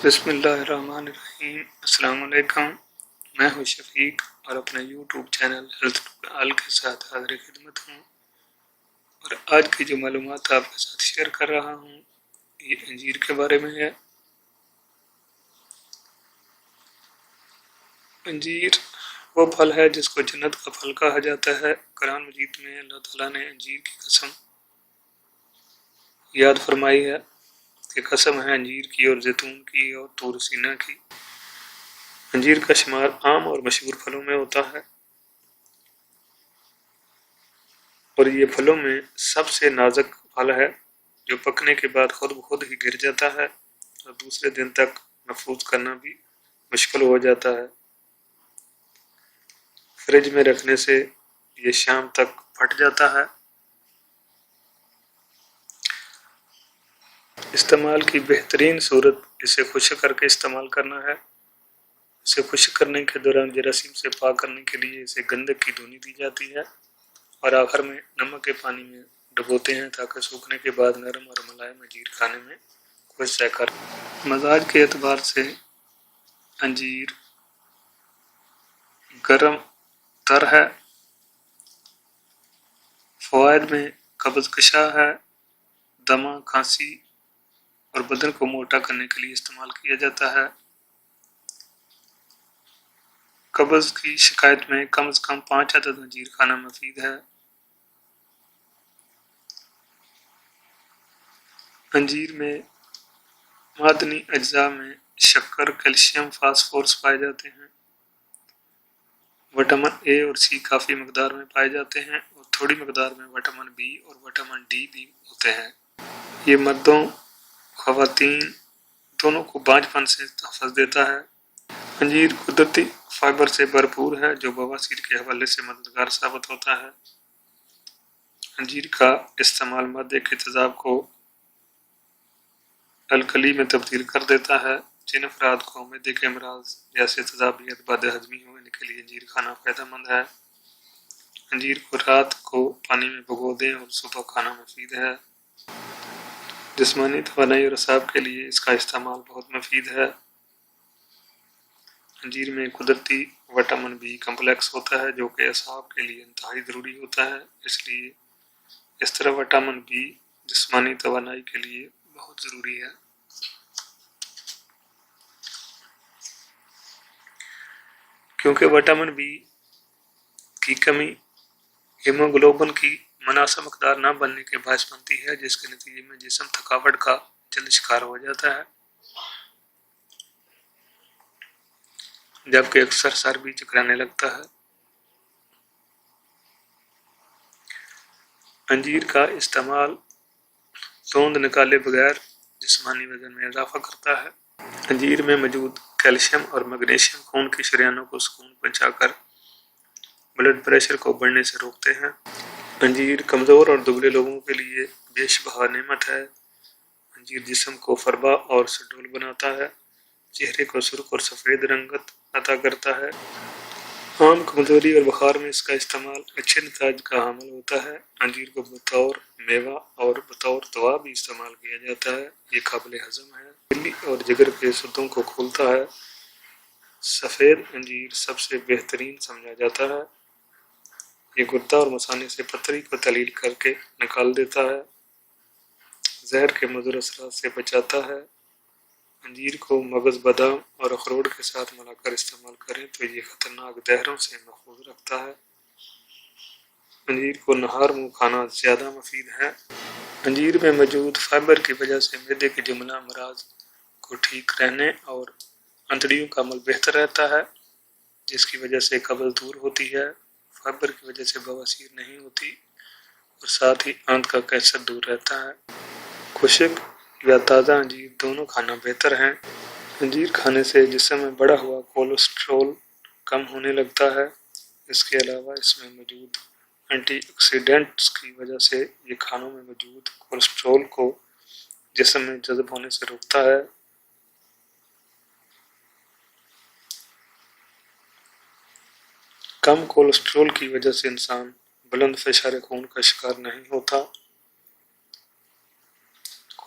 بسم اللہ الرحمن الرحیم۔ السلام علیکم، میں ہوں شفیق اور اپنے یوٹیوب چینل ہیلتھ ٹوٹال کے ساتھ حاضر خدمت ہوں، اور آج کی جو معلومات آپ کے ساتھ شیئر کر رہا ہوں یہ انجیر کے بارے میں ہے۔ انجیر وہ پھل ہے جس کو جنت کا پھل کہا جاتا ہے۔ قرآن مجید میں اللہ تعالیٰ نے انجیر کی قسم یاد فرمائی ہے کہ قسم ہے انجیر کی اور زیتون کی اور طور سینا کی۔ انجیر کا شمار عام اور مشہور پھلوں میں ہوتا ہے، اور یہ پھلوں میں سب سے نازک پھل ہے جو پکنے کے بعد خود بخود ہی گر جاتا ہے اور دوسرے دن تک محفوظ کرنا بھی مشکل ہو جاتا ہے۔ فریج میں رکھنے سے یہ شام تک پھٹ جاتا ہے۔ استعمال کی بہترین صورت اسے خشک کر کے استعمال کرنا ہے۔ اسے خشک کرنے کے دوران جراثیم سے پاک کرنے کے لیے اسے گندک کی دھونی دی جاتی ہے اور آخر میں نمک کے پانی میں ڈبوتے ہیں تاکہ سوکھنے کے بعد نرم اور ملائم انجیر کھانے میں خوش رہ کر۔ مزاج کے اعتبار سے انجیر گرم تر ہے۔ فوائد میں قبض کشا ہے، دمہ، کھانسی اور بدن کو موٹا کرنے کے لیے استعمال کیا جاتا ہے۔ قبض کی شکایت میں کم از کم 5 عدد انجیر کھانا مفید ہے۔ انجیر میں معدنی اجزاء میں شکر، کیلشیم، فاسفورس پائے جاتے ہیں۔ وٹامن اے اور سی کافی مقدار میں پائے جاتے ہیں اور تھوڑی مقدار میں وٹامن بی اور وٹامن ڈی بھی ہوتے ہیں۔ یہ مردوں خواتین دونوں کو بانجھ پن سے تحفظ دیتا ہے۔ انجیر قدرتی فائبر سے بھرپور ہے جو بواسیر کے حوالے سے مددگار ثابت ہوتا ہے۔ انجیر کا استعمال معدے کے تیزاب کو الکلی میں تبدیل کر دیتا ہے۔ جن افراد کو معدے کے امراض جیسے تیزابیت، بد ہضمی ہونے کے لیے انجیر کھانا فائدہ مند ہے۔ انجیر کو رات کو پانی میں بھگو دیں اور صبح کھانا مفید ہے۔ جسمانی توانائی اور اعصاب کے لیے اس کا استعمال بہت مفید ہے۔ انجیر میں قدرتی وٹامن بی کمپلیکس ہوتا ہے جو کہ اعصاب کے لیے انتہائی ضروری ہوتا ہے، اس لیے اس طرح وٹامن بی جسمانی توانائی کے لیے بہت ضروری ہے۔ کیونکہ وٹامن بی کی کمی ہیموگلوبن کی مناسب مقدار نہ بننے کے باعث بنتی ہے، جس کے نتیجے میں جسم تھکاوٹ کا جلد شکار ہو جاتا ہے، جبکہ اکثر سر بھی چکرانے لگتا ہے۔ انجیر کا استعمال توند نکالے بغیر جسمانی وزن میں اضافہ کرتا ہے۔ انجیر میں موجود کیلشیم اور میگنیشیم خون کی شریانوں کو سکون پہنچا کر بلڈ پریشر کو بڑھنے سے روکتے ہیں۔ انجیر کمزور اور دبلے لوگوں کے لیے بے شبہ نعمت ہے۔ انجیر جسم کو فربا اور سڈول بناتا ہے، چہرے کو سرخ اور سفید رنگت عطا کرتا ہے۔ عام کمزوری اور بخار میں اس کا استعمال اچھے نتائج کا حامل ہوتا ہے۔ انجیر کو بطور میوہ اور بطور دوا بھی استعمال کیا جاتا ہے۔ یہ قابل ہضم ہے، دل اور جگر کے سدوں کو کھولتا ہے۔ سفید انجیر سب سے بہترین سمجھا جاتا ہے۔ یہ گردہ اور مثانے سے پتھری کو تحلیل کر کے نکال دیتا ہے، زہر کے مضر اثرات سے بچاتا ہے۔ انجیر کو مغز، بادام اور اخروٹ کے ساتھ ملا کر استعمال کریں تو یہ خطرناک زہروں سے محفوظ رکھتا ہے۔ انجیر کو نہار منہ کھانا زیادہ مفید ہے۔ انجیر میں موجود فائبر کی وجہ سے معدے کے جملہ امراض کو ٹھیک رہنے اور انتڑیوں کا عمل بہتر رہتا ہے، جس کی وجہ سے قبض دور ہوتی ہے۔ فائبر کی وجہ سے بواسیر نہیں ہوتی اور ساتھ ہی آنت کا کینسر دور رہتا ہے۔ خشک یا تازہ انجیر دونوں کھانا بہتر ہیں۔ انجیر کھانے سے جسم میں بڑھا ہوا کولیسٹرول کم ہونے لگتا ہے۔ اس کے علاوہ اس میں موجود اینٹی آکسیڈنٹس کی وجہ سے یہ کھانوں میں موجود کولیسٹرول کو جسم میں جذب ہونے سے روکتا ہے۔ کم کولیسٹرول کی وجہ سے انسان بلند فشار خون کا شکار نہیں ہوتا۔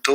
2